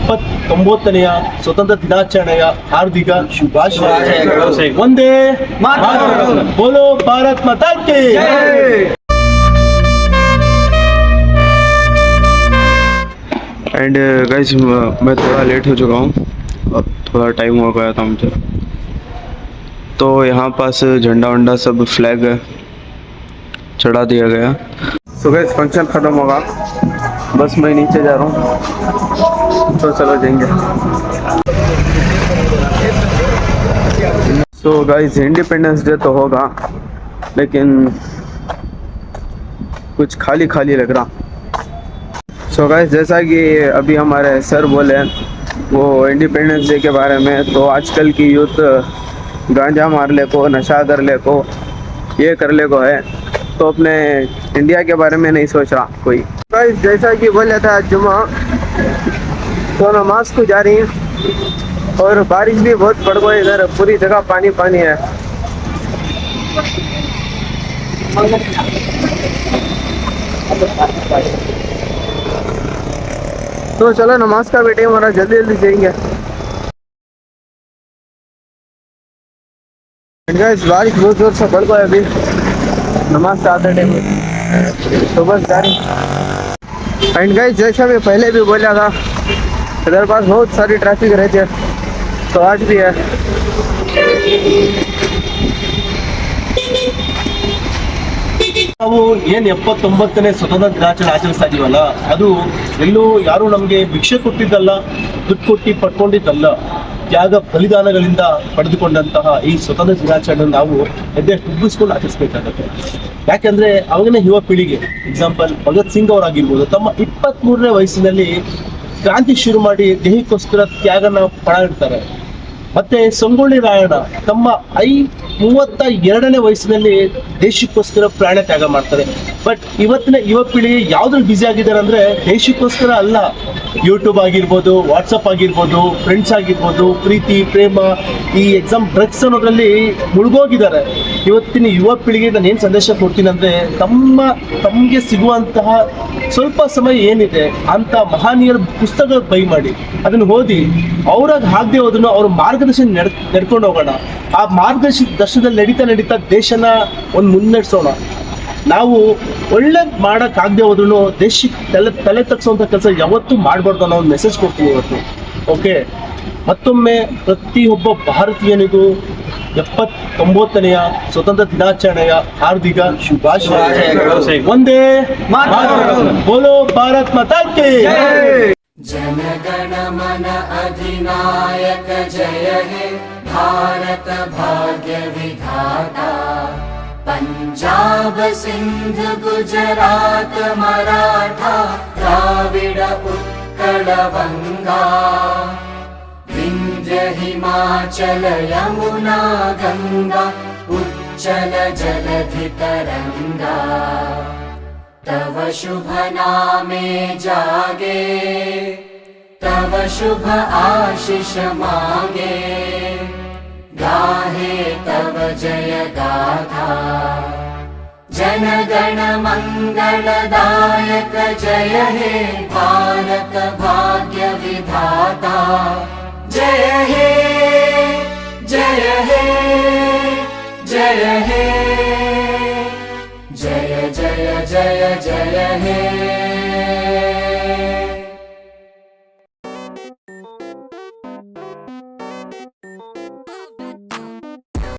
79ನೆಯ ಸ್ವತಂತ್ರ ದಿನಾಚರಣೆಯ ಹಾರ್ದಿಕ ಶುಭಾಶಯಗಳು. ಒಂದೇ ಮಾತರಂ. बोलो भारत माता की जय. एंड गाइस मैं थोड़ा लेट हो चुका हूँ, अब थोड़ा टाइम हो गया था मुझे, तो यहाँ पास झंडा वंडा सब फ्लैग चढ़ा दिया गया. सो गाइस फंक्शन ख़त्म होगा, बस मैं नीचे जा रहा हूँ, तो चलो जाएंगे. सो गाइस इंडिपेंडेंस डे तो होगा, लेकिन कुछ खाली खाली लग रहा. सो गाइस जैसा कि अभी हमारे सर बोले वो इंडिपेंडेंस डे के बारे में, तो आजकल की यूथ गांजा मार ले को, नशा कर ले को, ये कर ले को है, तो अपने इंडिया के बारे में नहीं सोच रहा कोई. गाइस जैसा कि बोला था जुमा, तो नमाज को जा रही है और बारिश भी बहुत पड़ गई, इधर पूरी जगह पानी पानी है. तो चलो नमाज का भी टाइम हो रहा, जल्दी जल्दी जाएंगे. गाइस बारिश बहुत जोर से पड़ गई अभी नमाज से आते टाइम, तो बस जा रही. एंड गाइस जैसा मैं पहले भी बोला था, इधर पास बहुत सारी ट्रैफिक रहती है, तो आज भी है. ನಾವು ಏನು 79ನೇ ಸ್ವತಂತ್ರ ದಿನಾಚರಣೆ ಆಚರಿಸ್ತಾ ಇದೀವಲ್ಲ, ಅದು ಎಲ್ಲೂ ಯಾರು ನಮಗೆ ಭಿಕ್ಷೆ ಕೊಟ್ಟಿದ್ದಲ್ಲ, ದುಡ್ಡು ಕೊಟ್ಟು ಪಡ್ಕೊಂಡಿದ್ದಲ್ಲ, ತ್ಯಾಗ ಬಲಿದಾನಗಳಿಂದ ಪಡೆದುಕೊಂಡಂತಹ ಈ ಸ್ವತಂತ್ರ ದಿನಾಚರಣೆ ನಾವು ಎದೆ ಹುಬ್ಬಿಸ್ಕೊಂಡು ಆಚರಿಸಬೇಕಾಗುತ್ತೆ. ಯಾಕೆಂದ್ರೆ ಅವಾಗಿನ ಯುವ ಪೀಳಿಗೆ, ಎಕ್ಸಾಂಪಲ್ ಭಗತ್ ಸಿಂಗ್ ಅವರಾಗಿರ್ಬೋದು, ತಮ್ಮ 23ನೇ ವಯಸ್ಸಿನಲ್ಲಿ ಕ್ರಾಂತಿ ಶುರು ಮಾಡಿ ದೇಹಕ್ಕೋಸ್ಕರ ತ್ಯಾಗನ ಪಡಾಡ್ತಾರೆ. ಮತ್ತೆ ಸಂಗೊಳ್ಳಿ ರಾಯಣ್ಣ ತಮ್ಮ 32ನೇ ವಯಸ್ಸಿನಲ್ಲಿ ದೇಶಕ್ಕೋಸ್ಕರ ಪ್ರಾಣ ತ್ಯಾಗ ಮಾಡ್ತಾರೆ. ಬಟ್ ಇವತ್ತಿನ ಯುವ ಪೀಳಿಗೆ ಯಾವ್ದ್ರಲ್ಲಿ ಬ್ಯುಸಿ ಆಗಿದ್ದಾರೆ ಅಂದ್ರೆ, ದೇಶಕ್ಕೋಸ್ಕರ ಅಲ್ಲ, ಯೂಟ್ಯೂಬ್ ಆಗಿರ್ಬೋದು, ವಾಟ್ಸಪ್ ಆಗಿರ್ಬೋದು, ಫ್ರೆಂಡ್ಸ್ ಆಗಿರ್ಬೋದು, ಪ್ರೀತಿ ಪ್ರೇಮ, ಈ ಡ್ರಗ್ಸ್ ಅನ್ನೋದ್ರಲ್ಲಿ ಮುಳುಗೋಗಿದ್ದಾರೆ. ಇವತ್ತಿನ ಯುವ ಪೀಳಿಗೆ ನಾನು ಏನು ಸಂದೇಶ ಕೊಡ್ತೀನಿ ಅಂದ್ರೆ, ತಮಗೆ ಸಿಗುವಂತಹ ಸ್ವಲ್ಪ ಸಮಯ ಏನಿದೆ ಅಂತ ಮಹನೀಯರ ಪುಸ್ತಕ ಬೈ ಮಾಡಿ, ಅದನ್ನು ಓದಿ, ಅವ್ರಾಗ ಆಗದೆ ಹೋದನ್ನು ಅವ್ರ ಮಾರ್ಗದರ್ಶನ ನಡ್ಕೊಂಡು ಹೋಗೋಣ. ಆ ಮಾರ್ಗದರ್ಶನದಲ್ಲಿ ನಡೀತಾ ದೇಶನ ಒಂದು ಮುನ್ನಡೆಸೋಣ. ನಾವು ಒಳ್ಳೇದು ಮಾಡೋಕ್ಕಾಗದೆ ಹೋದ್ರೂ ದೇಶಕ್ಕೆ ತಲೆ ತಗ್ಸೋಂಥ ಕೆಲಸ ಯಾವತ್ತೂ ಮಾಡಬಾರ್ದು ಅನ್ನೋ ಒಂದು ಮೆಸೇಜ್ ಕೊಡ್ತೀನಿ ಇವತ್ತು. ಓಕೆ, ಮತ್ತೊಮ್ಮೆ ಪ್ರತಿಯೊಬ್ಬ ಭಾರತೀಯನಿಗೂ 79ನೆಯ ಸ್ವತಂತ್ರ ದಿನಾಚರಣೆಯ ಹಾರ್ದಿಕ ಶುಭಾಶಯಗಳು. ಒಂದೇ ಮಾತರಂ. बोलो भारत माता की जय. जनगण मन अधिनायक जय हे भारत भाग्य विधाता. पंजाब सिंध गुजरात मराठा द्राविड उत्कल बंगा. विंध्य हिमाचल यमुना गंगा उच्चल जलधि तरंगा. तव शुभ नामे जागे, तव शुभ आशीष मांगे. गाहे तव जय गाथा, जन गण मंगलदायक जय हे भारत भाग्य विधाता. जय हे जय हे जय हे, जय जय जय जय हे.